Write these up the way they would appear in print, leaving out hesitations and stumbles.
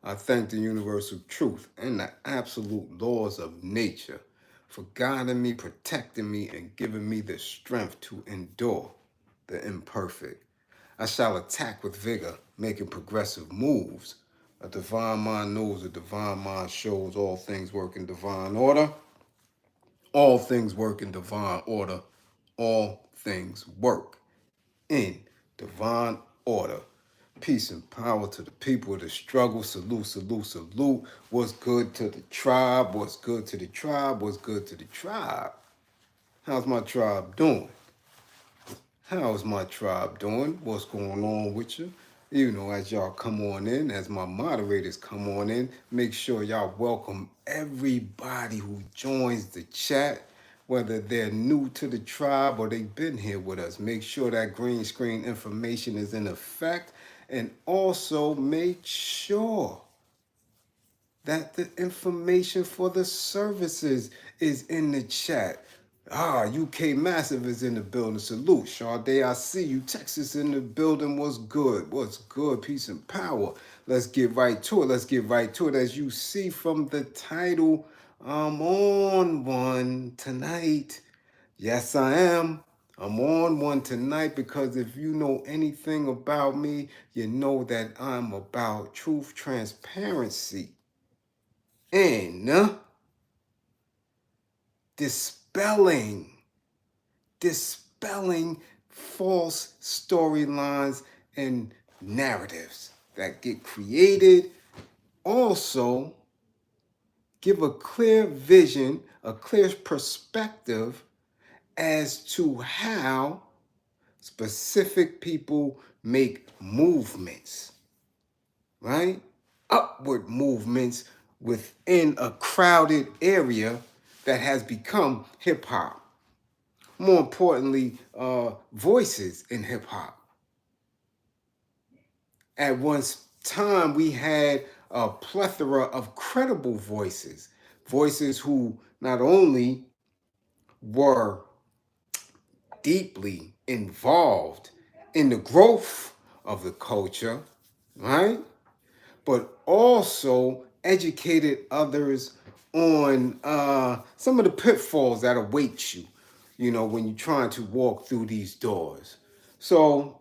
I thank the universal truth and the absolute laws of nature for guiding me, protecting me, and giving me the strength to endure the imperfect. I shall attack with vigor, making progressive moves. A divine mind knows, a divine mind shows. All things work in divine order. All things work in divine order. All things work in divine order. Peace and power to the people of the struggle. Salute, salute, salute. What's good to the tribe? What's good to the tribe? What's good to the tribe? How's my tribe doing? How's my tribe doing? What's going on with you? You know, as y'all come on in, as my moderators come on in, make sure y'all welcome everybody who joins the chat, whether they're new to the tribe or they've been here with us. Make sure that green screen information is in effect, and also make sure that the information for the services is in the chat. UK Massive is in the building. Salute. Sade, I see you. Texas in the building. What's good? What's good? Peace and power. Let's get right to it. Let's get right to it. As you see from the title, I'm on one tonight. Yes, I am. I'm on one tonight because if you know anything about me, you know that I'm about truth, transparency, and dispelling dispelling false storylines and narratives that get created. Also, give a clear vision, a clear perspective as to how specific people make movements, right? Upward movements within a crowded area that has become hip hop. More importantly, voices in hip hop. At one time, we had a plethora of credible voices, voices who not only were deeply involved in the growth of the culture, right? But also educated others on some of the pitfalls that await you, you know, when you're trying to walk through these doors. So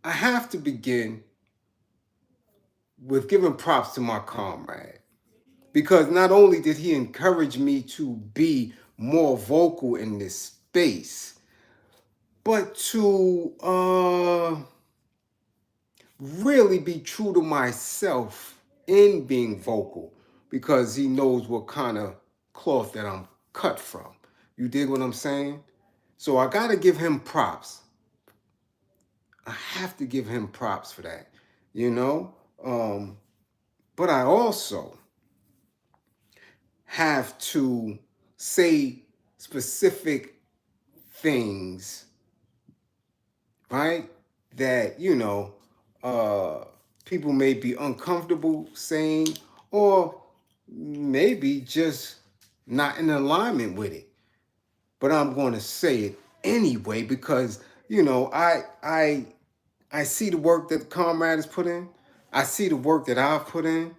I have to begin with giving props to my comrade because not only did he encourage me to be more vocal in this space, but to really be true to myself in being vocal because he knows what kind of cloth that I'm cut from. You dig what I'm saying? So I got to give him props. I have to give him props for that, you know? But I also have to say specific things, right? That, people may be uncomfortable saying, or maybe just not in alignment with it. But I'm going to say it anyway because, I see the work that the comrade has put in. I see the work that I've put in.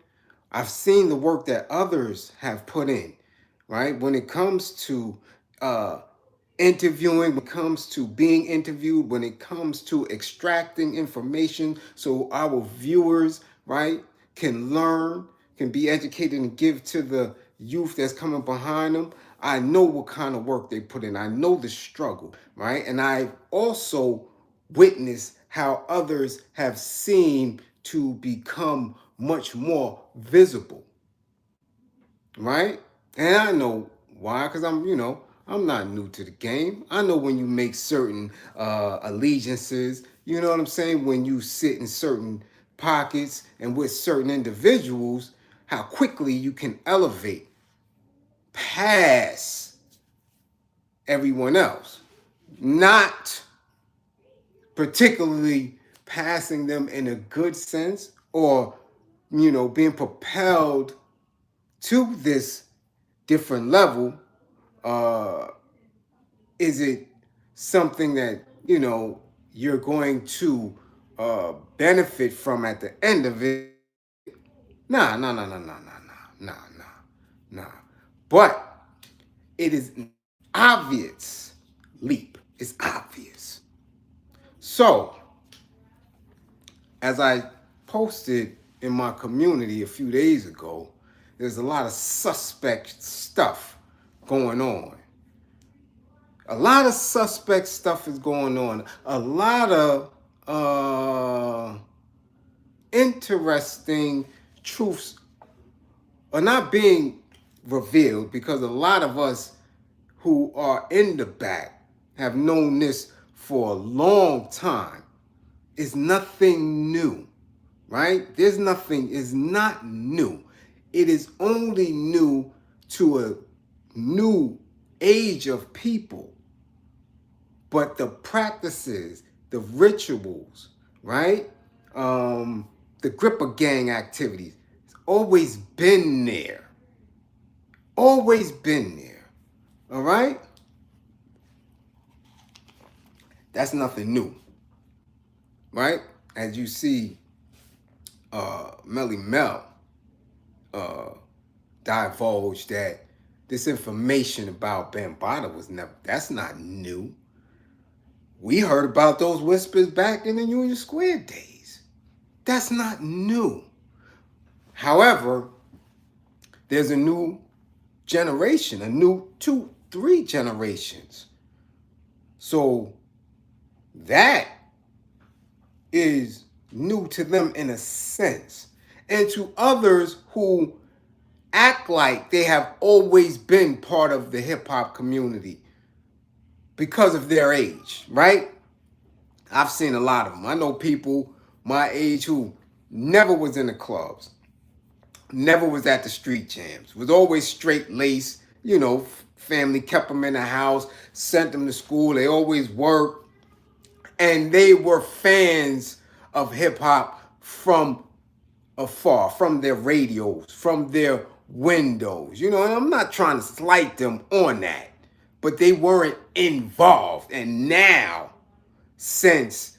I've seen the work that others have put in, right? When it comes to interviewing, when it comes to being interviewed, when it comes to extracting information so our viewers, right, can learn, can be educated and give to the youth that's coming behind them. I know what kind of work they put in. I know the struggle, right? And I've also witnessed how others have seemed to become much more visible, right? And I know why, because I'm not new to the game. I know when you make certain allegiances, you know what I'm saying? When you sit in certain pockets and with certain individuals, how quickly you can elevate past everyone else. Not particularly passing them in a good sense or, being propelled to this different level. uh is it something that you're going to benefit from at the end of it, Nah. But it is an obvious leap. It's obvious. So, as I posted in my community a few days ago, there's a lot of suspect stuff going on. A lot of suspect stuff is going on. A lot of interesting truths are not being revealed because a lot of us who are in the back have known this for a long time. It's nothing new, right? There's nothing, is not new. It is only new to a new age of people. But the practices, the rituals, right? The gripper gang activities, it's always been there. Always been there. All right? That's nothing new. Right? As you see, Melly Mel divulged that this information about Bambaataa was never, that's not new. We heard about those whispers back in the Union Square days. That's not new. However, there's a new generation, a new 2-3 generations. So that is new to them in a sense. And to others who act like they have always been part of the hip hop community because of their age, right? I've seen a lot of them. I know people my age who never was in the clubs, never was at the street jams, was always straight laced, family kept them in the house, sent them to school, they always worked, and they were fans of hip hop from afar, from their radios, from their windows, and I'm not trying to slight them on that, but they weren't involved. And now, since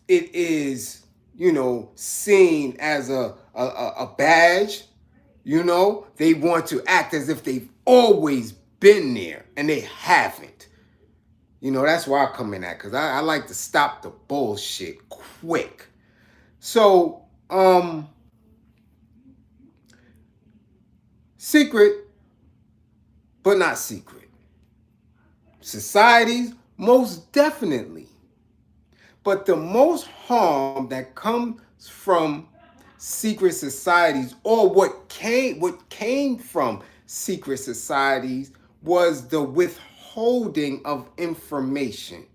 it is, seen as a badge, they want to act as if they've always been there, and they haven't. That's where I come in at, because I like to stop the bullshit quick. So, secret, but not secret. Societies, most definitely. But the most harm that comes from secret societies, or what came from secret societies, was the withholding of information,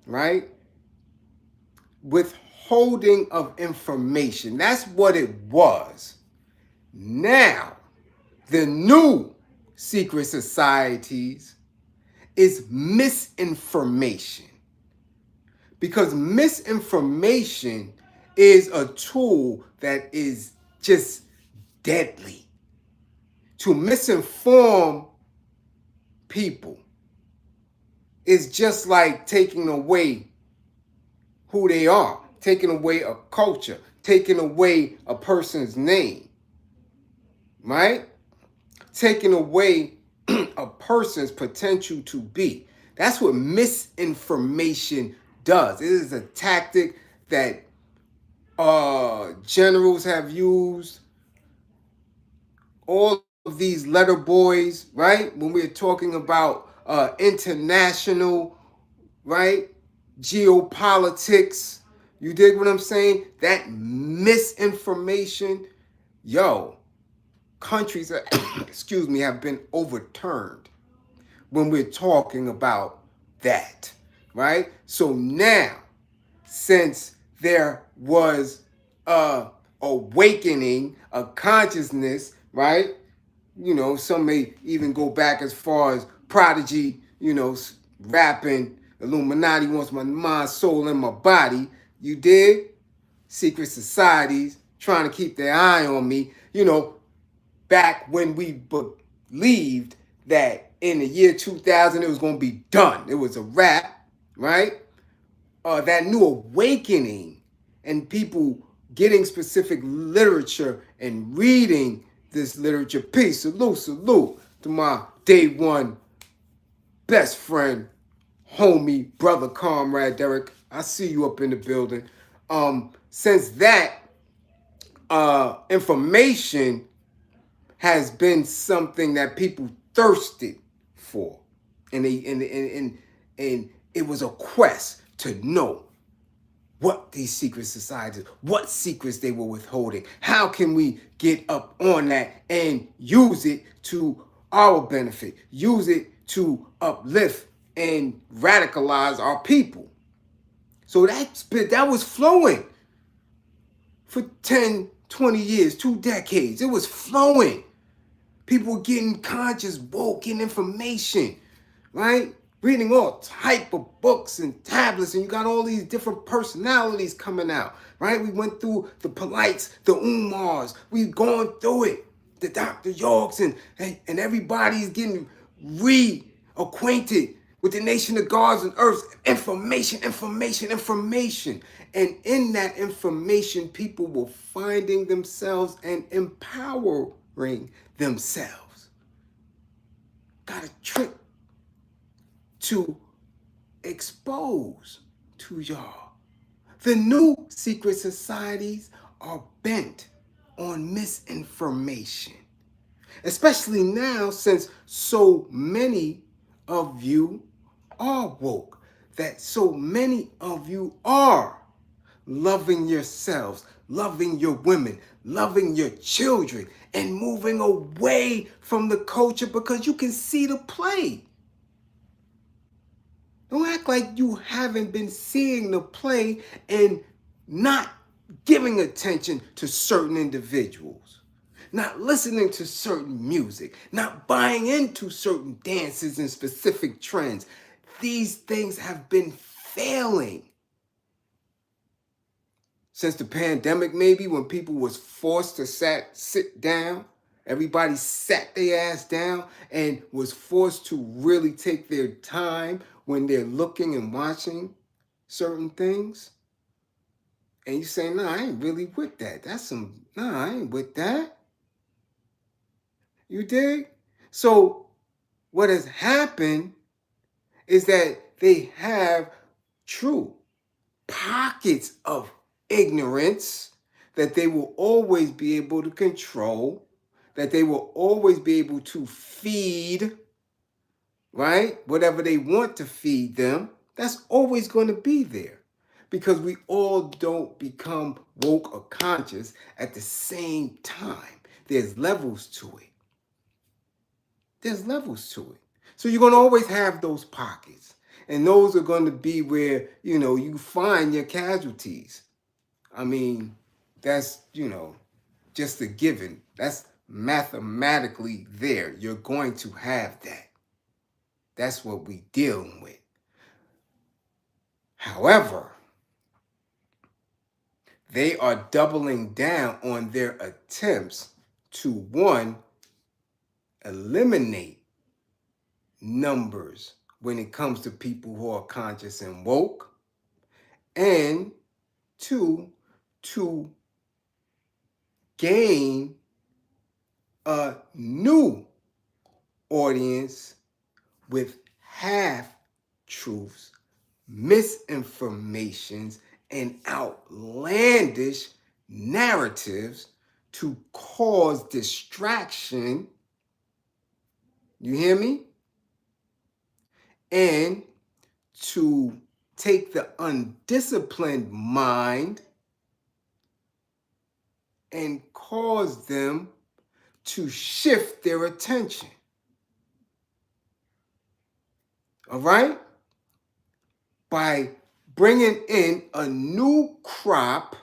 right? Withholding of information. That's what it was. Now, the new secret societies is misinformation. Because misinformation is a tool that is just deadly. To misinform people is just like taking away who they are, taking away a culture, taking away a person's name, right? Taking away a person's potential to be. That's what misinformation does. It is a tactic that generals have used. All of these letter boys, right? When we're talking about international, right? Geopolitics. You dig what I'm saying? That misinformation, countries, have been overturned when we're talking about that, right? So now, since there was a awakening, a consciousness, right? Some may even go back as far as Prodigy, rapping, Illuminati wants my mind, soul, and my body. You dig? Secret societies trying to keep their eye on me, back when we believed that in the year 2000 it was going to be done. It was a wrap, right? That new awakening and people getting specific literature and reading this literature. Peace, salute to my day one best friend, homie, brother, comrade Derek. I see you up in the building. Since that information has been something that people thirsted for, and and it was a quest to know what these secret societies, what secrets they were withholding. How can we get up on that and use it to our benefit, use it to uplift and radicalize our people? So that was flowing for 10, 20 years, 2 decades. It was flowing. People were getting conscious, woke, getting information, right? Reading all type of books and tablets, and you got all these different personalities coming out, right? We went through the Polites, the Umars. We've gone through it. The Dr. Yorks and everybody's getting reacquainted with the nation of gods and earths. Information. And in that information, people were finding themselves and empowering themselves. Got a trick to expose to y'all. The new secret societies are bent on misinformation, especially now since so many of you are woke, that so many of you are loving yourselves, loving your women, loving your children, and moving away from the culture because you can see the play. Don't act like you haven't been seeing the play and not giving attention to certain individuals, not listening to certain music, not buying into certain dances and specific trends. These things have been failing. Since the pandemic, maybe, when people was forced to sit down, everybody sat their ass down and was forced to really take their time when they're looking and watching certain things. And you say, nah, I ain't really with that. I ain't with that. You dig? So what has happened is that they have true pockets of ignorance that they will always be able to control, that they will always be able to feed, right? Whatever they want to feed them, that's always going to be there, because we all don't become woke or conscious at the same time. There's levels to it. There's levels to it. So you're going to always have those pockets. And those are going to be where, you find your casualties. I mean, that's, just a given. That's mathematically there. You're going to have that. That's what we're dealing with. However, they are doubling down on their attempts to, one, eliminate numbers when it comes to people who are conscious and woke, and two, to gain a new audience with half-truths, misinformations, and outlandish narratives to cause distraction. You hear me? And to take the undisciplined mind and cause them to shift their attention. All right? By bringing in a new crop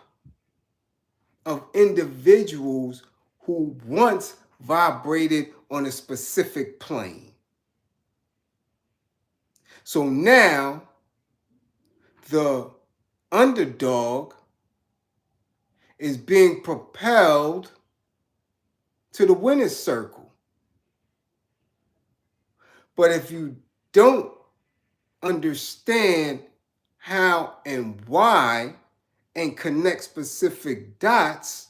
of individuals who once vibrated on a specific plane. So now the underdog is being propelled to the winner's circle. But if you don't understand how and why and connect specific dots,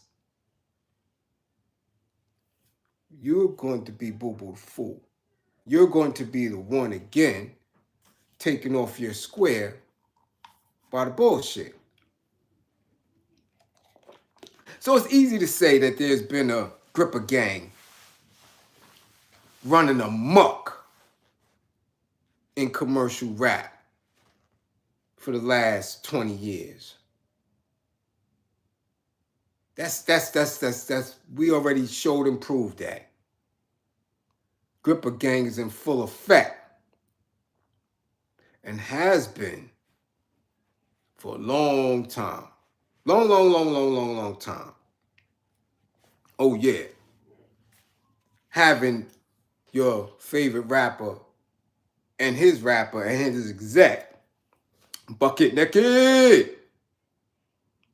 you're going to be boo-boo the fool. You're going to be the one again taking off your square by the bullshit. So it's easy to say that there's been a gripper gang running amok in commercial rap for the last 20 years. That's we already showed and proved that. Gripper gang is in full effect and has been for a long time. Long time. Oh yeah. Having your favorite rapper and his rapper and his exec bucket naked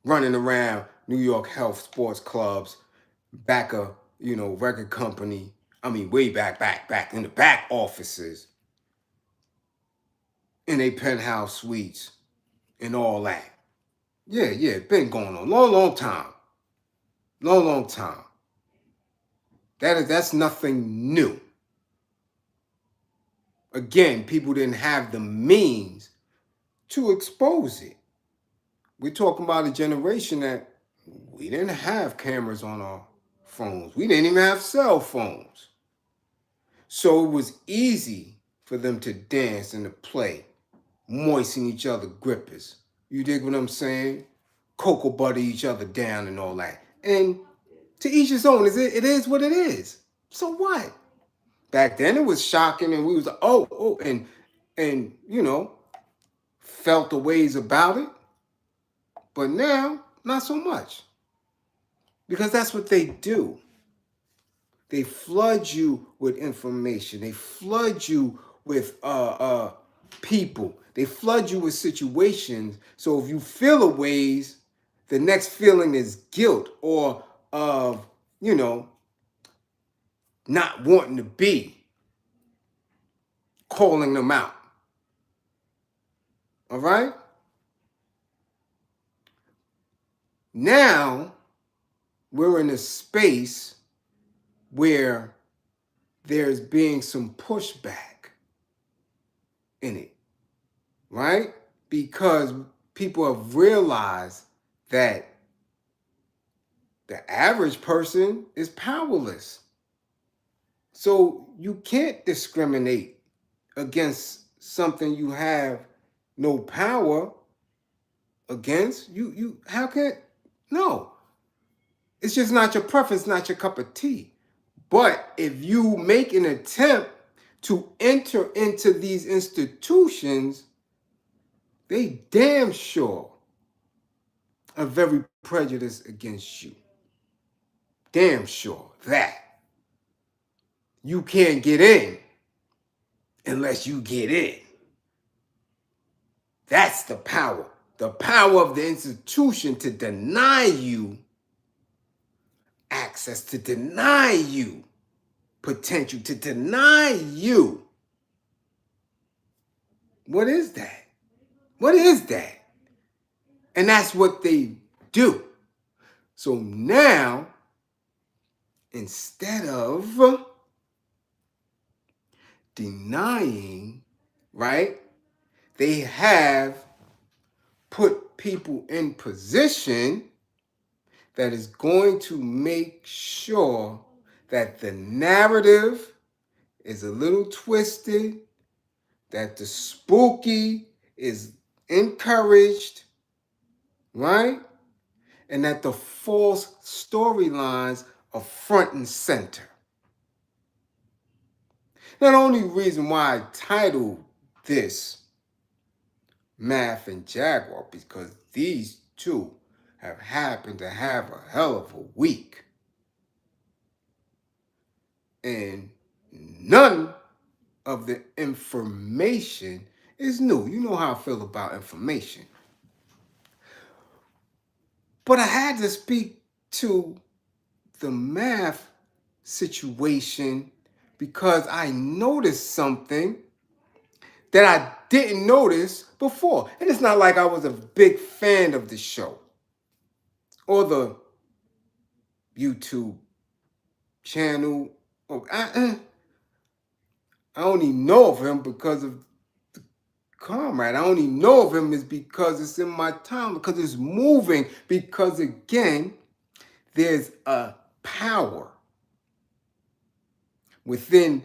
running around New York Health sports clubs, back a record company. I mean, way back in the back offices, in a penthouse suites, and all that. Yeah, been going on long time, long time. That's nothing new. Again, people didn't have the means to expose it. We're talking about a generation that we didn't have cameras on our phones. We didn't even have cell phones. So it was easy for them to dance and to play, moisten each other grippers. You dig what I'm saying? Cocoa butter each other down and all that. And to each his own. It is what it is. So what? Back then it was shocking, and we was like, oh, and felt the ways about it. But now, not so much. Because that's what they do. They flood you with information. They flood you with people. They flood you with situations. So if you feel a ways, the next feeling is guilt or of, not wanting to be, calling them out. All right? Now, we're in a space where there's being some pushback in it, right? Because people have realized that the average person is powerless. So you can't discriminate against something you have no power against. How can, no. It's just not your preference, not your cup of tea. But if you make an attempt to enter into these institutions, they damn sure are very prejudiced against you. Damn sure that. You can't get in unless you get in. That's the power. The power of the institution to deny you access, to deny you potential, to deny you. What is that? What is that? And that's what they do. So now, instead of denying, right, they have put people in position that is going to make sure that the narrative is a little twisted, that the spooky is encouraged, right? And that the false storylines are front and center. Now, the only reason why I titled this Math and Jaguar, because these two have happened to have a hell of a week. And none of the information is new. You know how I feel about information. But I had to speak to the math situation because I noticed something that I didn't notice before. And it's not like I was a big fan of the show. or the YouTube channel. Oh, I only know of him because of the comrade. I only know of him is because it's in my town, because it's moving, because again, there's a power within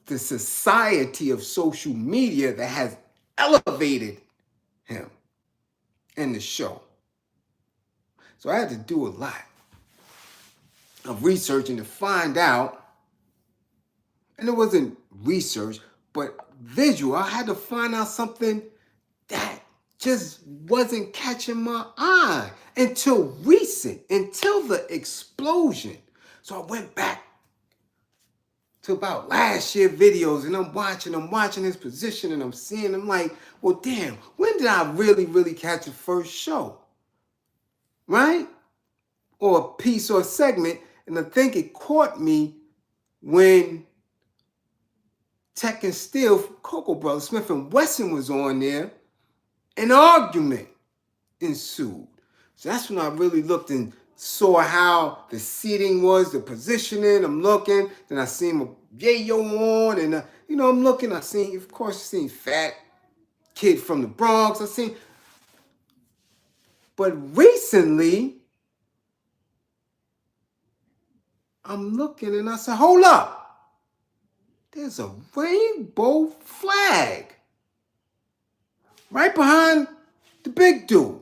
the society of social media that has elevated him in the show. So I had to do a lot of researching to find out, and it wasn't research, but visual. I had to find out something that just wasn't catching my eye until recent, until the explosion. So I went back to about last year videos and I'm watching his position and I'm seeing, I'm like, well, damn, when did I really catch the first show? Right? Or a piece or a segment. And I think it caught me when Tech and Steel, Cocoa Brothers, Smith and Wesson was on there. An argument ensued. So that's when I really looked and saw how the seating was, the positioning. I'm looking, then I seen a yayo on, and I'm looking. I seen, of course, I seen Fat Kid from the Bronx. But recently, I'm looking and I said, hold up. There's a rainbow flag right behind the big dude.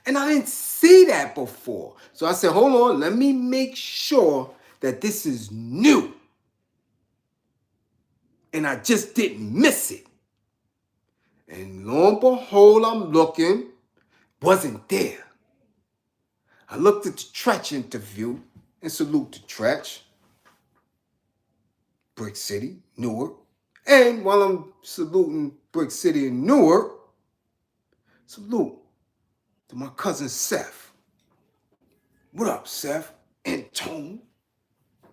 And I didn't see that before. So I said, hold on, let me make sure that this is new. And I just didn't miss it. And lo and behold, I'm looking, wasn't there. I looked at the Tretch interview, and salute to Tretch, Brick City, Newark. And while I'm saluting Brick City and Newark, salute to my cousin Seth. What up, Seth? And Tone,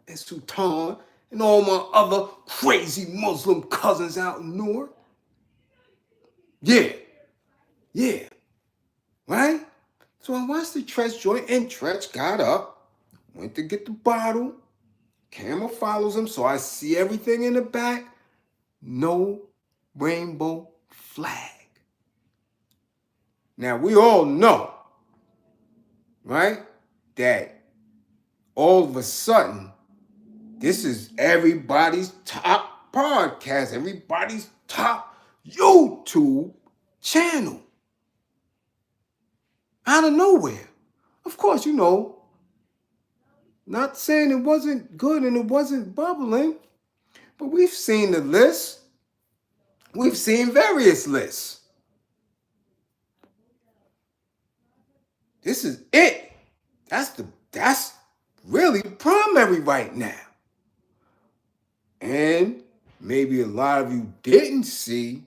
and Sultan, and all my other crazy Muslim cousins out in Newark. Yeah. Right? So I watched the Tretch joint, and Tretch got up, went to get the bottle. Camera follows him, so I see everything in the back. No rainbow flag. Now, we all know, right, that all of a sudden, this is everybody's top podcast, everybody's top YouTube channel. Out of nowhere. Of course, not saying it wasn't good and it wasn't bubbling, but we've seen the list. We've seen various lists. This is it. That's really the primary right now. And maybe a lot of you didn't see,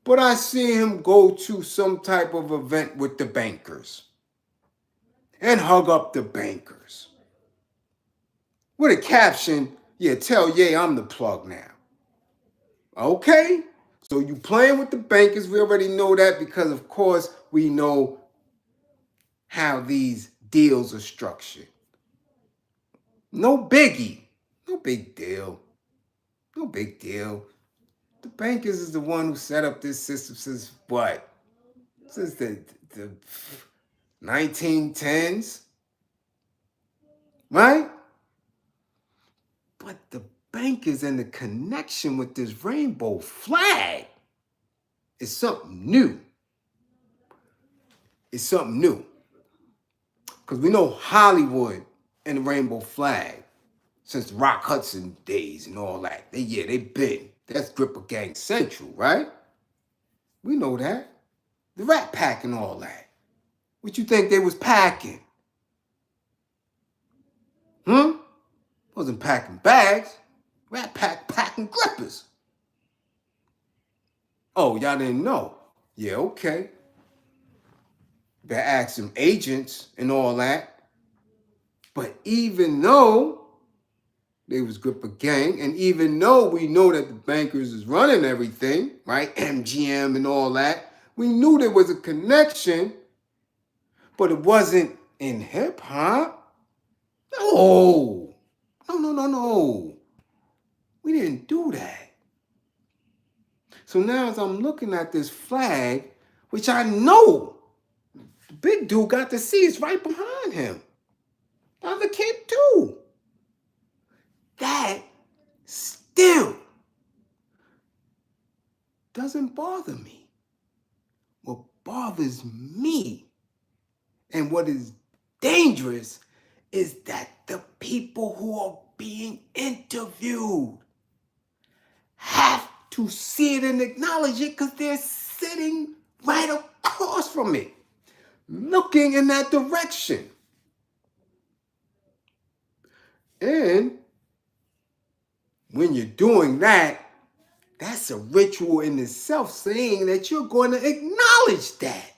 but I see him go to some type of event with the bankers and hug up the bankers with a caption, yeah, tell Ye I'm the plug now. Okay, so you playing with the bankers. We already know that because, of course, we know how these deals are structured. No biggie. No big deal. No big deal. The bankers is the one who set up this system since what? Since the 1910s. Right? But the bankers and the connection with this rainbow flag is something new. It's something new. Because we know Hollywood and the rainbow flag since the Rock Hudson days and all that. They been. That's Gripper Gang Central, right? We know that. The Rat Pack and all that. What you think they was packing? Wasn't packing bags. Rat Pack packing grippers. Oh, y'all didn't know? Yeah, okay. Better ask some agents and all that. But even though they was Gripper Gang, and even though we know that the bankers is running everything, right? MGM and all that, we knew there was a connection. But it wasn't in hip hop. No. No. We didn't do that. So now as I'm looking at this flag, which I know the big dude got to see is right behind him. The other kid too. That still doesn't bother me. What bothers me and what is dangerous is that the people who are being interviewed have to see it and acknowledge it because they're sitting right across from it, looking in that direction. And when you're doing that, that's a ritual in itself saying that you're going to acknowledge that.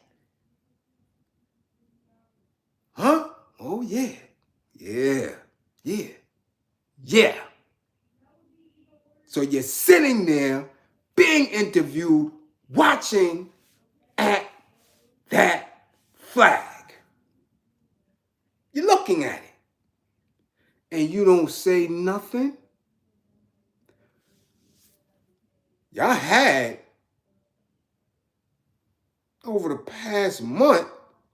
Huh? Oh, yeah. Yeah. So you're sitting there being interviewed, watching at that flag. You're looking at it. And you don't say nothing. Y'all had, over the past month,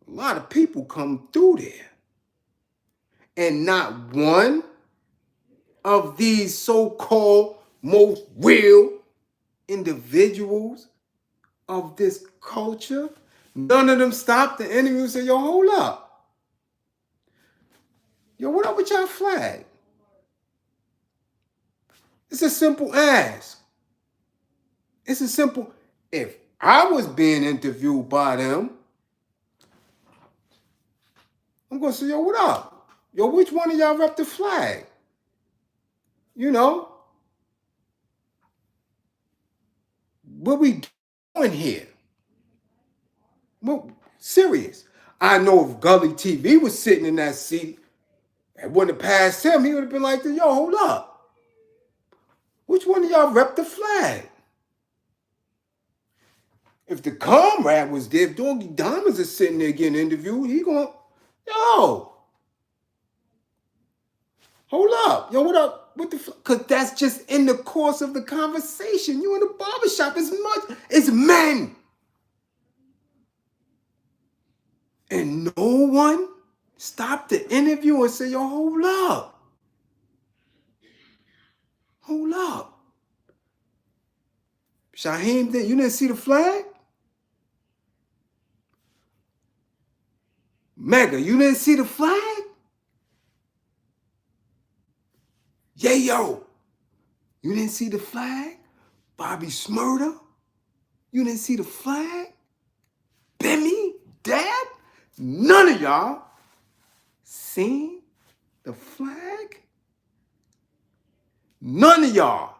a lot of people come through there. And not one of these so-called most real individuals of this culture, none of them stopped the interview and said, yo, hold up. Yo, what up with y'all flag? It's a simple ask. It's a simple, if I was being interviewed by them, I'm going to say, yo, what up? Yo, which one of y'all rep the flag? You know? What we doing here? Well, serious. I know if Gully TV was sitting in that seat, it wouldn't have passed him. He would have been like, yo, hold up. Which one of y'all rep the flag? If the comrade was there, if Doggy Diamonds is sitting there getting interviewed, he going, yo, hold up. Yo, what up? What the fuck? Because that's just in the course of the conversation. You in the barbershop as much as men. And no one stopped the interview and said, yo, hold up. Hold up. Shaheem, you didn't see the flag? Mega, you didn't see the flag? Yo, you didn't see the flag? Bobby Smurda, you didn't see the flag? Bimmy, Dad, none of y'all seen the flag? None of y'all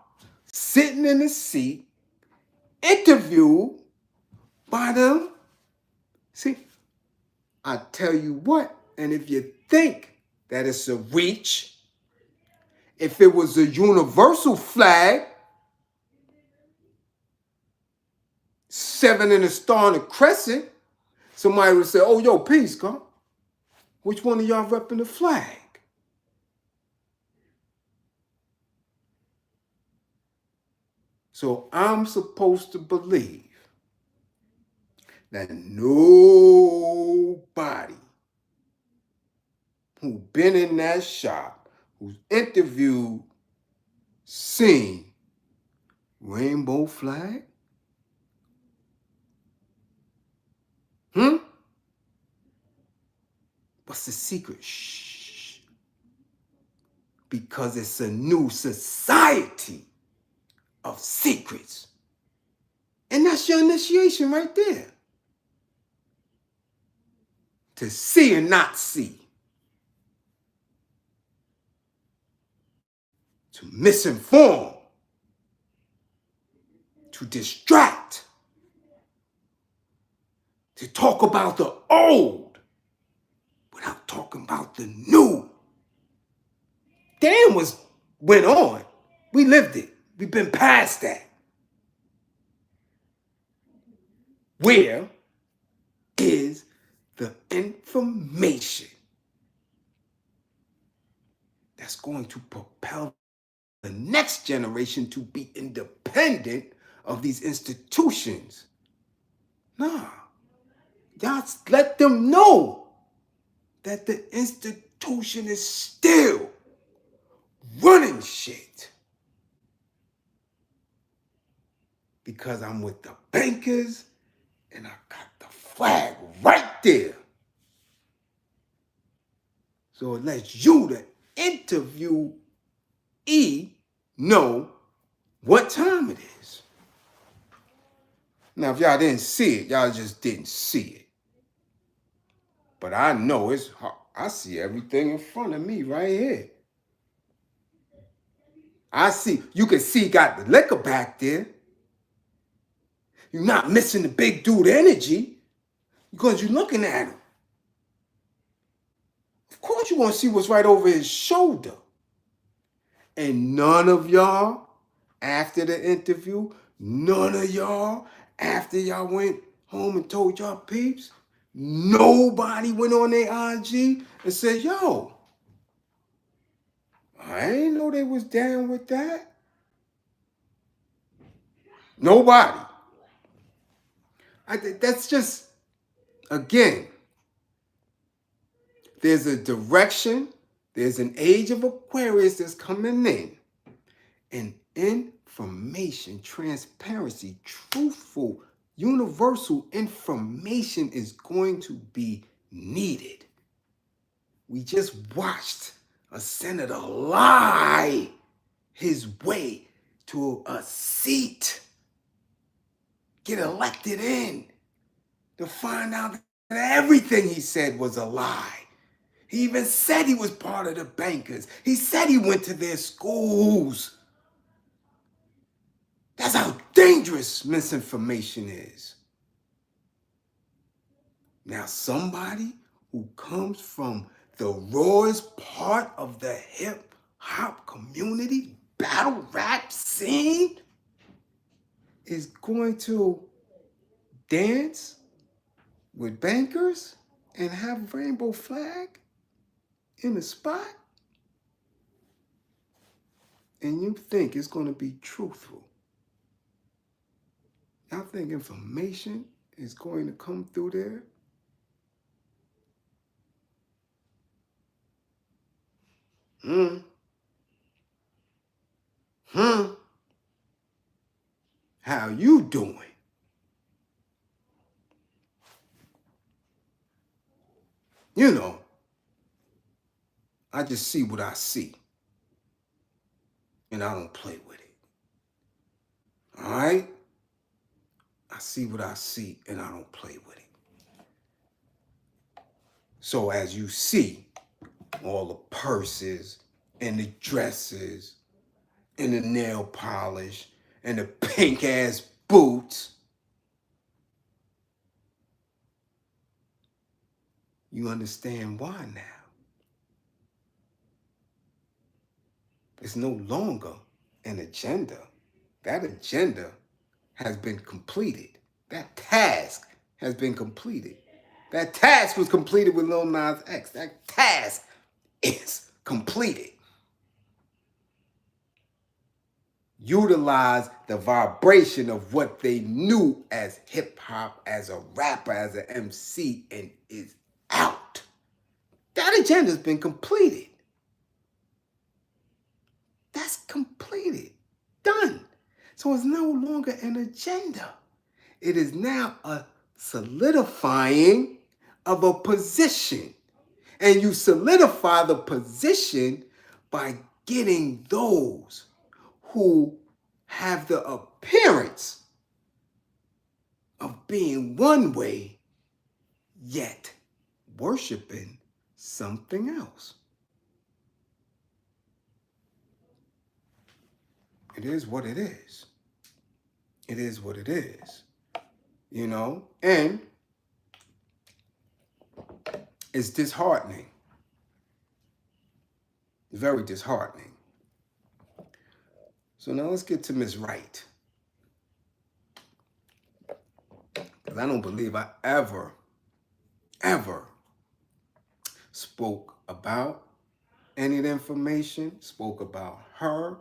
sitting in the seat, interviewed by them. See, I tell you what, and if you think that it's a reach, if it was a universal flag, 7 and a star and a crescent, somebody would say, oh, yo, peace, God. Which one of y'all repping the flag? So I'm supposed to believe that nobody who's been in that shop, who's interviewed, seen rainbow flag? What's the secret? Shh. Because it's a new society of secrets. And that's your initiation right there. To see and not see. To misinform. To distract. To talk about the old without talking about the new. Damn went on. We lived it. We've been past that. Where is the information that's going to propel the next generation to be independent of these institutions. Nah, y'all let them know that the institution is still running shit. Because I'm with the bankers and I got the flag right there. So it lets you, the interviewee, know what time it is. Now, if y'all didn't see it, y'all just didn't see it. But I know it's hard. I see everything in front of me right here. I see, you can see got the liquor back there. You're not missing the big dude energy because you're looking at him. Of course you want to see what's right over his shoulder. And none of y'all, after the interview, none of y'all, after y'all went home and told y'all peeps, nobody went on their IG and said, yo, I ain't know they was down with that. Nobody. That's just, again, there's a direction, there's an age of Aquarius that's coming in. And information, transparency, truthful, universal information is going to be needed. We just watched a senator lie his way to a seat, get elected in, to find out that everything he said was a lie. He even said he was part of the bankers. He said he went to their schools. That's how dangerous misinformation is. Now, somebody who comes from the rawest part of the hip hop community, battle rap scene, is going to dance with bankers and have a rainbow flag in the spot, and you think it's going to be truthful. Y'all think information is going to come through there? How you doing? You know, I just see what I see, and I don't play with it. All right? I see what I see, and I don't play with it. So as you see all the purses and the dresses and the nail polish and the pink ass boots, you understand why now. It's no longer an agenda. That agenda has been completed. That task has been completed. That task was completed with Lil Nas X. That task is completed. Utilize the vibration of what they knew as hip hop, as a rapper, as an MC, and is out. That agenda's been completed. That's completed. Done. So it's no longer an agenda. It is now a solidifying of a position. And you solidify the position by getting those who have the appearance of being one way, yet worshiping something else. It is what it is. It is what it is. You know? And it's disheartening. Very disheartening. So now let's get to Ms. Wright. Because I don't believe I ever ever spoke about any of the information, spoke about her,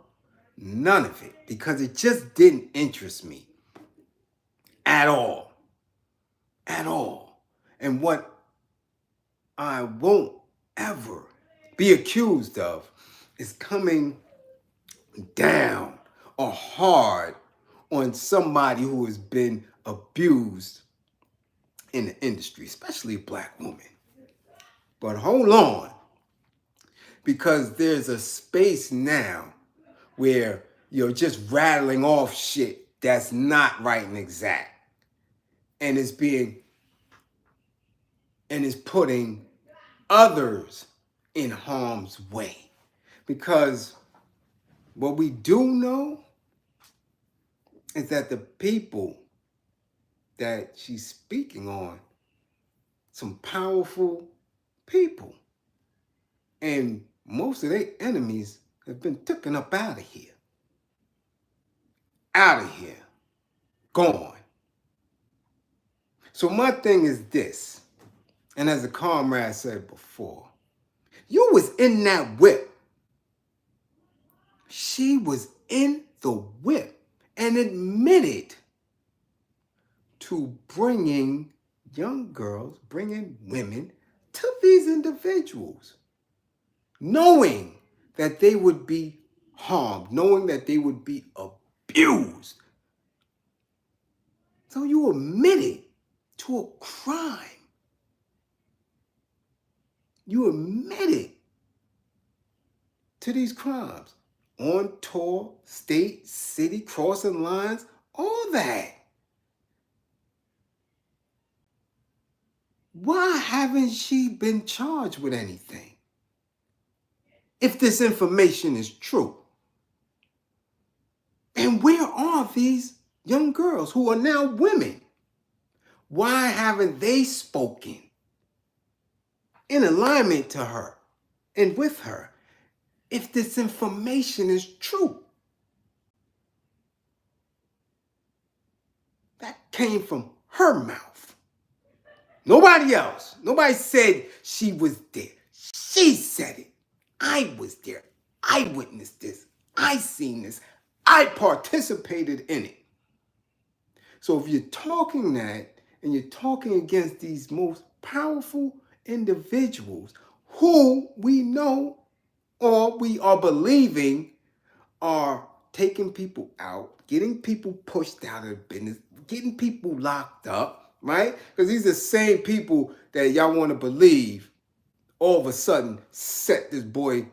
none of it, because it just didn't interest me at all. At all. And what I won't ever be accused of is coming down or hard on somebody who has been abused in the industry, especially a black woman. But hold on, because there's a space now where you're just rattling off shit that's not right and exact. And it's putting others in harm's way. Because what we do know is that the people that she's speaking on, some powerful people. And most of their enemies have been taken up out of here. Out of here. Gone. So my thing is this, and as a comrade said before, you was in that whip. She was in the whip and admitted to bringing young girls, bringing women to these individuals, knowing that they would be harmed, knowing that they would be abused. So you admitted to a crime. You admitted to these crimes. On tour, state, city, crossing lines, all that. Why haven't she been charged with anything? If this information is true. And where are these young girls who are now women? Why haven't they spoken in alignment to her and with her if this information is true? That came from her mouth. Nobody else. Nobody said she was there. She said it. I was there. I witnessed this. I seen this. I participated in it. So if you're talking that and you're talking against these most powerful individuals who we know or we are believing are taking people out, getting people pushed out of business, getting people locked up, right? Because these are the same people that y'all want to believe all of a sudden set this boy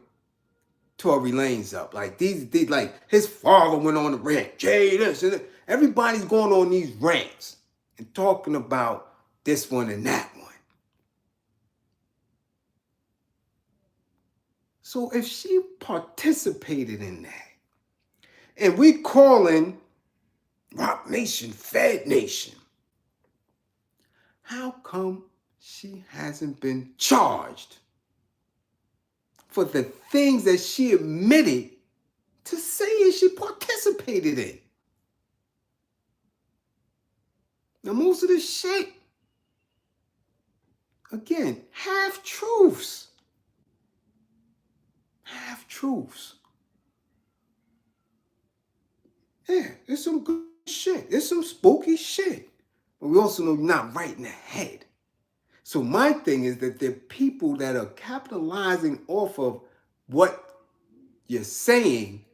Tory Lanez up. Like these like his father went on the rant. Jay, this and that. Everybody's going on these rants and talking about this one and that one. So if she participated in that, and we calling Rock Nation, Fed Nation, how come she hasn't been charged for the things that she admitted to saying she participated in? Now, most of this shit, again, half-truths. Half-truths. Yeah, it's some good shit. It's some spooky shit. But we also know you're not right in the head. So my thing is that there are people that are capitalizing off of what you're saying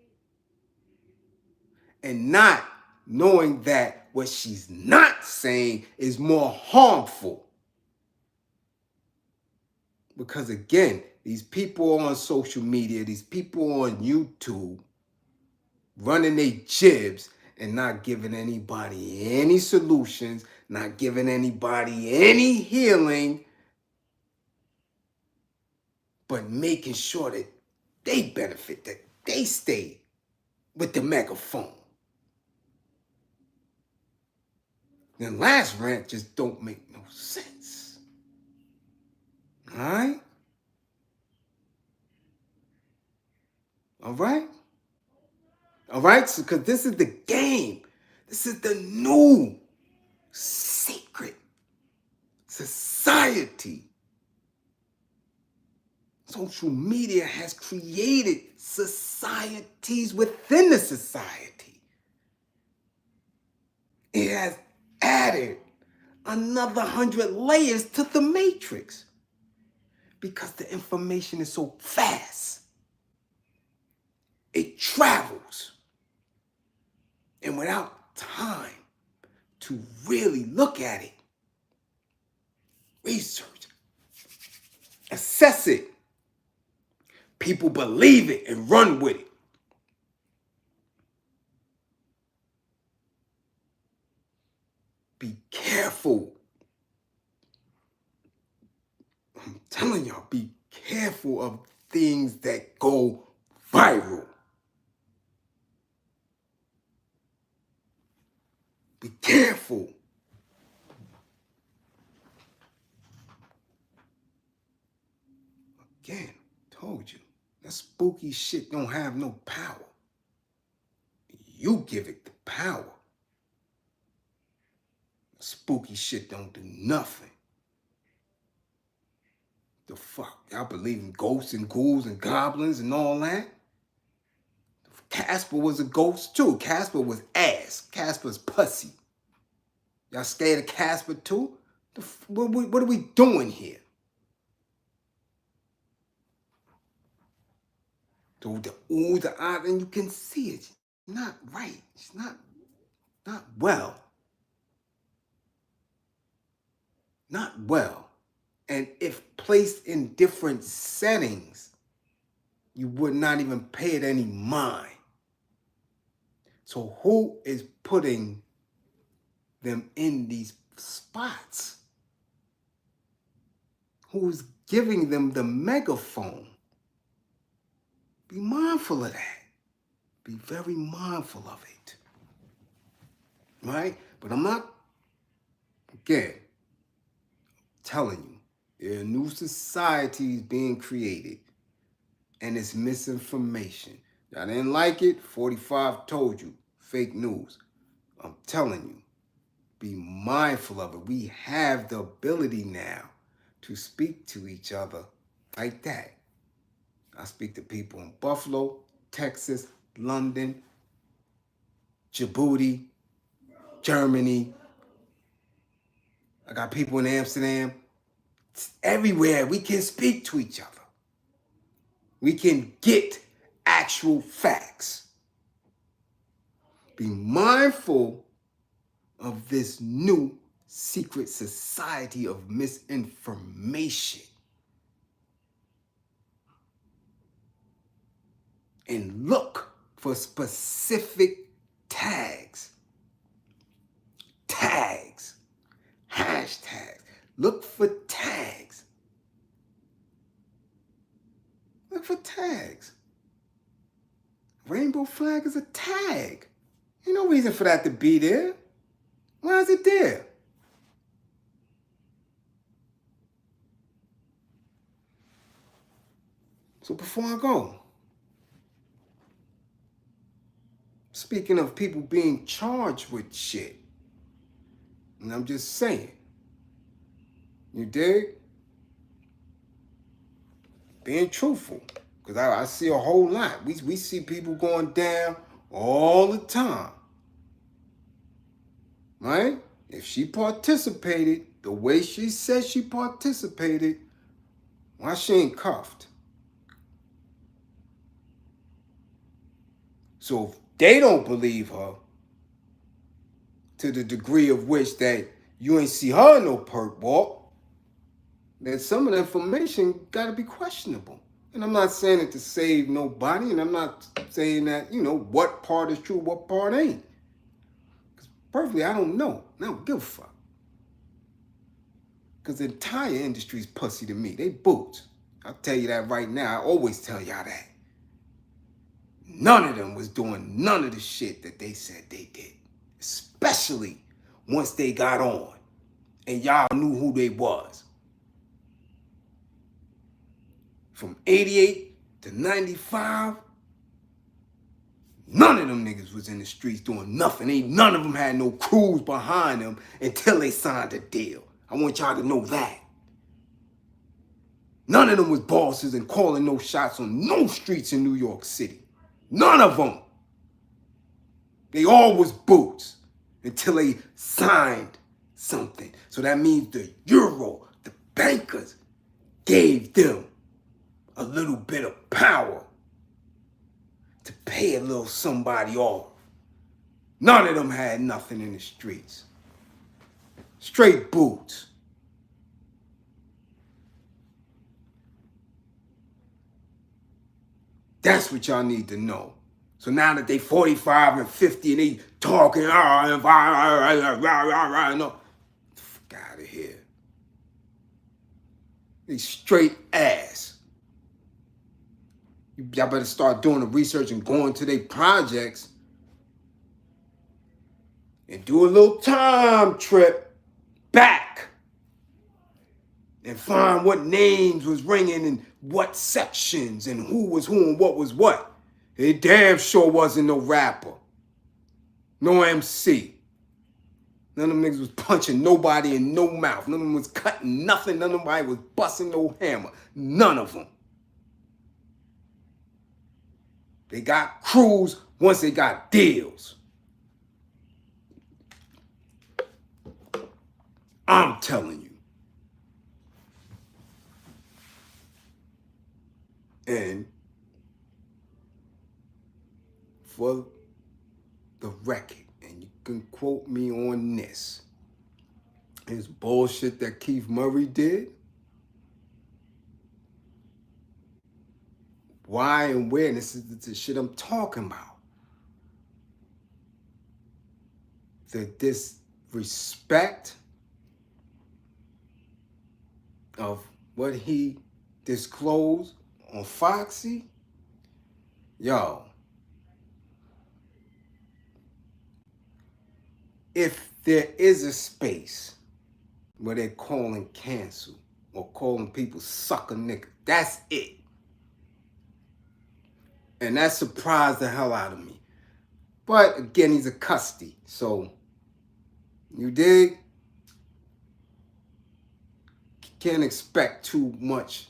and not knowing that what she's not saying is more harmful. Because again, these people on social media, these people on YouTube, running their jibs and not giving anybody any solutions, not giving anybody any healing, but making sure that they benefit, that they stay with the megaphone. The last rant just don't make no sense. All right? All right? All right? So, because this is the game. This is the new secret society. society. Social media has created societies within the society. It has added another 100 layers to the matrix because the information is so fast. It travels. And without time to really look at it, research, assess it, people believe it and run with it. Be careful. I'm telling y'all, be careful of things that go viral. Be careful. Again, told you, that spooky shit don't have no power. You give it the power. Spooky shit don't do nothing. The fuck? Y'all believe in ghosts and ghouls and goblins and all that? Casper was a ghost too. Casper was ass. Casper's pussy. Y'all scared of Casper too? What are we doing here? The ooh, the ah, and you can see it. It's not right. It's not well. Not well. And if placed in different settings, you would not even pay it any mind. So who is putting them in these spots? Who's giving them the megaphone? Be mindful of that. Be very mindful of it. Right? But I'm not, again, telling you, there are new societies being created, and it's misinformation. Y'all didn't like it? 45 told you. Fake news. I'm telling you, be mindful of it. We have the ability now to speak to each other like that. I speak to people in Buffalo, Texas, London, Djibouti, Germany. I got people in Amsterdam. It's everywhere. We can speak to each other. We can get actual facts. Be mindful of this new secret society of misinformation. And look for specific tags. Tags. Hashtags. Look for tags. Look for tags. Rainbow flag is a tag. Ain't no reason for that to be there. Why is it there? So before I go, speaking of people being charged with shit, and I'm just saying, you dig? Being truthful, because I see a whole lot. We see people going down all the time, right? If she participated the way she said she participated, why she ain't cuffed? So if they don't believe her to the degree of which that you ain't see her in no perk walk, then some of the information got to be questionable. And I'm not saying it to save nobody, and I'm not saying that, what part is true, what part ain't. Because personally, I don't know. I don't give a fuck. Because the entire industry's pussy to me. They boots. I'll tell you that right now. I always tell y'all that. None of them was doing none of the shit that they said they did. Especially once they got on and y'all knew who they was. From 88 to 95, none of them niggas was in the streets doing nothing. Ain't none of them had no crews behind them until they signed a deal. I want y'all to know that. None of them was bosses and calling no shots on no streets in New York City. None of them. They all was boots until they signed something. So that means the euro, the bankers, gave them a little bit of power to pay a little somebody off. None of them had nothing in the streets. Straight boots. That's what y'all need to know. So now that they 45 and 50 and they talking, no, fuck out of here. They straight ass. Y'all better start doing the research and going to their projects and do a little time trip back and find what names was ringing and what sections and who was who and what was what. It damn sure wasn't no rapper, no MC. None of them niggas was punching nobody in no mouth. None of them was cutting nothing. None of them was busting no hammer. None of them. They got crews once they got deals. I'm telling you. And for the record, and you can quote me on this, is bullshit that Keith Murray did. Why and where, and this is the shit I'm talking about. The disrespect of what he disclosed on Foxy, yo, if there is a space where they're calling cancel or calling people sucker nigga, that's it. And that surprised the hell out of me. But again, he's a custody, so you dig? Can't expect too much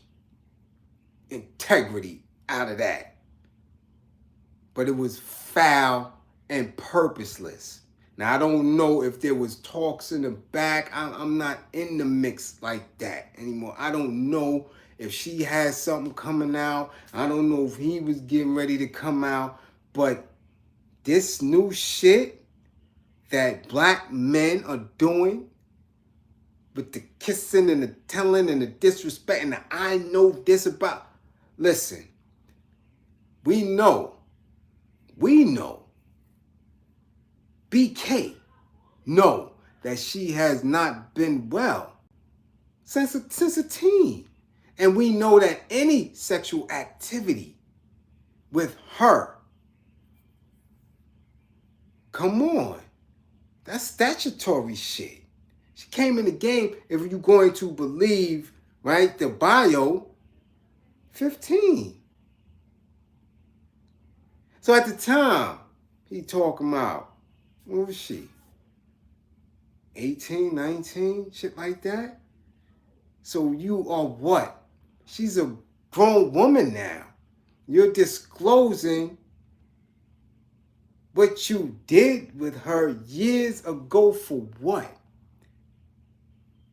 integrity out of that. But it was foul and purposeless. Now, I don't know if there was talks in the back. I'm not in the mix like that anymore. I don't know if she had something coming out. I don't know if he was getting ready to come out. But this new shit that black men are doing with the kissing and the telling and the disrespect and the I know this about. Listen, we know, BK know that she has not been well since a teen. And we know that any sexual activity with her, come on, that's statutory shit. She came in the game, if you're going to believe, right, the bio, 15. So at the time, he talking about, what was she? 18, 19, shit like that? So you are what? She's a grown woman now. You're disclosing what you did with her years ago for what?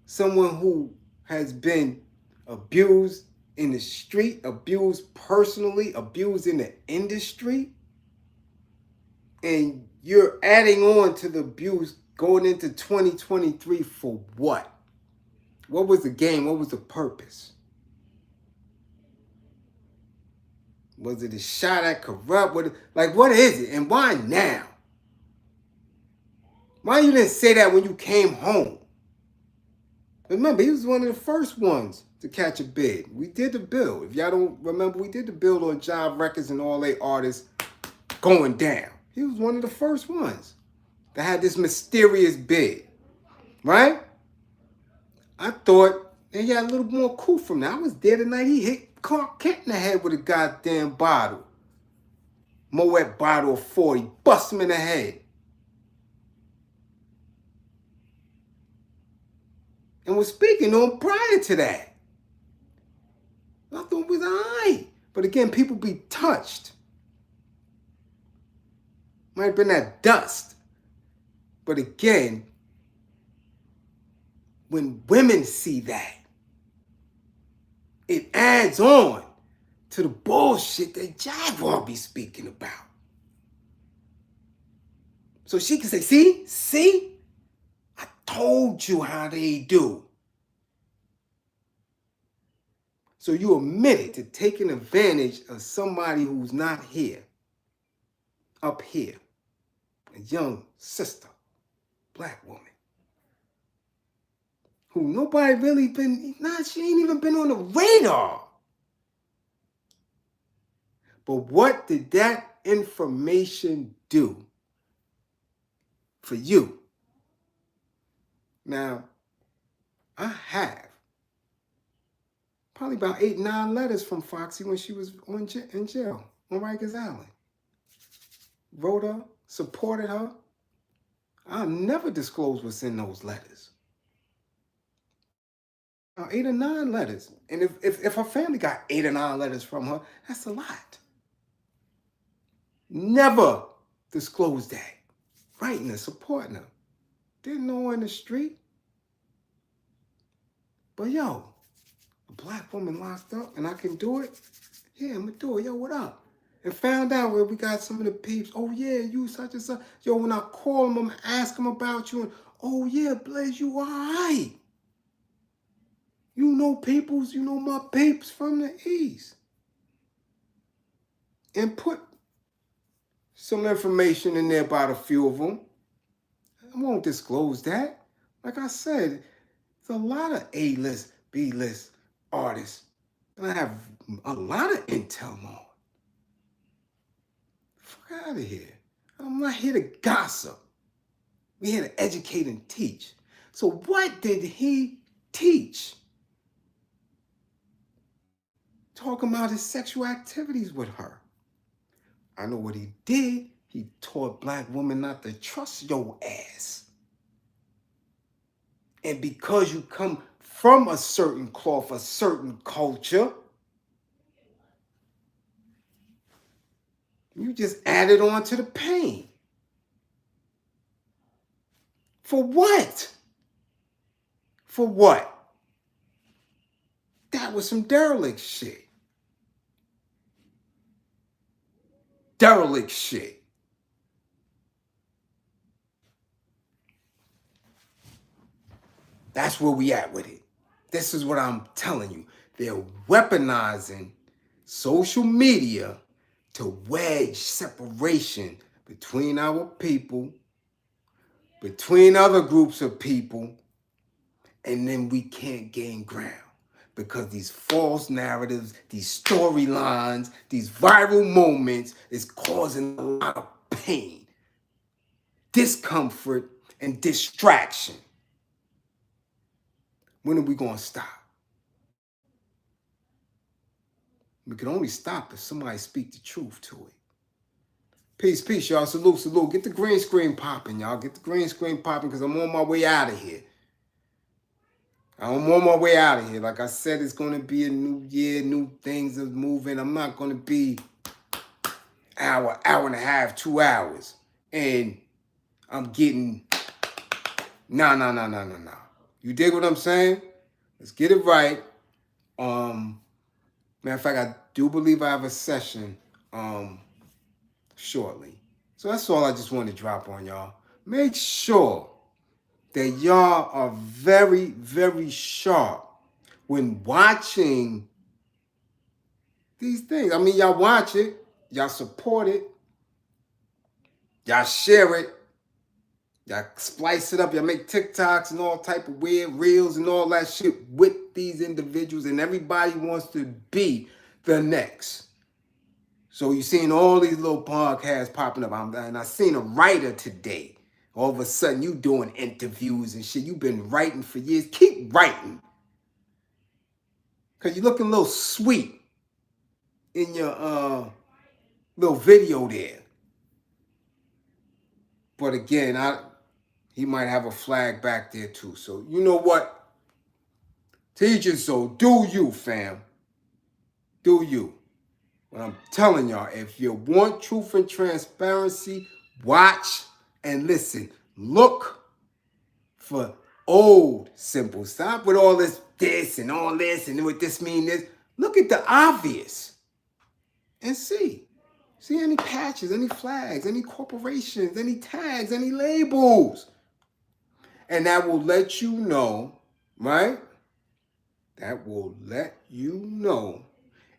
Someone who has been abused in the street, abused personally, abused in the industry, and you're adding on to the abuse going into 2023 for what? What was the game? What was the purpose? Was it a shot at corrupt? What is it? And why now? Why you didn't say that when you came home? Remember, he was one of the first ones to catch a bid. We did the bill. If y'all don't remember, we did the bill on Job Records and all they artists going down. He was one of the first ones that had this mysterious bid, right? I thought they got a little more cool from that. I was there the night he hit Clark Kent in the head with a goddamn bottle. Moet bottle of 40. Bust him in the head. And was speaking on prior to that. I thought it was all right. But again, people be touched. Might have been that dust. But again, when women see that, it adds on to the bullshit that Jaguar be speaking about. So she can say, see, I told you how they do. So you admitted to taking advantage of somebody who's not here, up here, a young sister, black woman, who nobody really she ain't even been on the radar. But what did that information do for you? Now, I have probably about 8, 9 letters from Foxy when she was in jail on Rikers Island. Wrote her, supported her. I'll never disclose what's in those letters. 8 or 9 letters. And if her family got 8 or 9 letters from her, that's a lot. Never disclose that. Writing her, supporting her. Didn't know her in the street. But yo, a black woman locked up and I can do it? Yeah, I'm gonna do it. Yo, what up? And found out where we got some of the peeps. Oh yeah, you such and such. Yo, when I call them, I'm ask them about you. And oh yeah, Bliz, you all right. You know peoples, you know my peeps from the East. And put some information in there about a few of them. I won't disclose that. Like I said, there's a lot of A-list, B-list artists. And I have a lot of intel on. Fuck out of here. I'm not here to gossip. We're here to educate and teach. So what did he teach? Talking about his sexual activities with her. I know what he did. He taught black women not to trust your ass. And because you come from a certain cloth, a certain culture, you just added on to the pain. For what? For what? That was some derelict shit. Derelict shit. That's where we at with it. This is what I'm telling you. They're weaponizing social media to wedge separation between our people, between other groups of people, and then we can't gain ground because these false narratives, these storylines, these viral moments is causing a lot of pain, discomfort, and distraction. When are we going to stop? We can only stop if somebody speak the truth to it. Peace, peace, y'all. Salute, salute. Get the green screen popping, y'all. Get the green screen popping because I'm on my way out of here. I'm on my way out of here. Like I said, it's going to be a new year, new things are moving. I'm not going to be hour and a half, 2 hours. And I'm getting, no. You dig what I'm saying? Let's get it right. Matter of fact, I do believe I have a session shortly. So that's all I just want to drop on y'all. Make sure that y'all are very, very sharp when watching these things. I mean, y'all watch it, y'all support it, y'all share it, y'all splice it up, y'all make TikToks and all type of weird reels and all that shit with these individuals, and everybody wants to be the next. So you're seeing all these little podcasts popping up. And I seen a writer today. All of a sudden, you doing interviews and shit. You've been writing for years. Keep writing. Because you're looking a little sweet in your little video there. But again, he might have a flag back there too. So you know what? Teach it so. Do you, fam. Do you? What I'm telling y'all, if you want truth and transparency, watch and listen. Look for old symbols. Stop with all this and all this and what this mean this. Look at the obvious and see. See any patches, any flags, any corporations, any tags, any labels. And that will let you know, right? That will let you know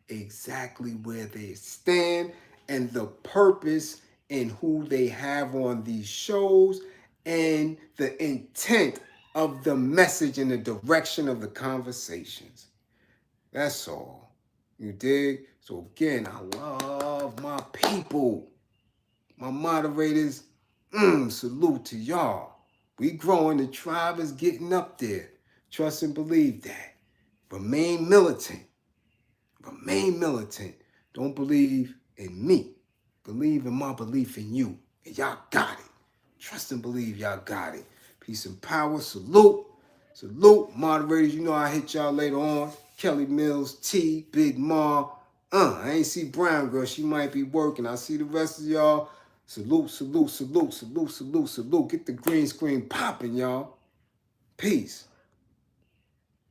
exactly where they stand and the purpose and who they have on these shows and the intent of the message and the direction of the conversations. That's all. You dig? So again, I love my people, my moderators. Salute to y'all. We growing. The tribe is getting up there. Trust and believe that. Remain militant. Remain militant. Don't believe in me. Believe in my belief in you. And y'all got it. Trust and believe y'all got it. Peace and power. Salute. Salute. Moderators, you know I hit y'all later on. Kelly Mills, T, Big Ma. I ain't see Brown Girl. She might be working. I see the rest of y'all. Salute, salute, salute, salute, salute, salute. Get the green screen popping, y'all. Peace.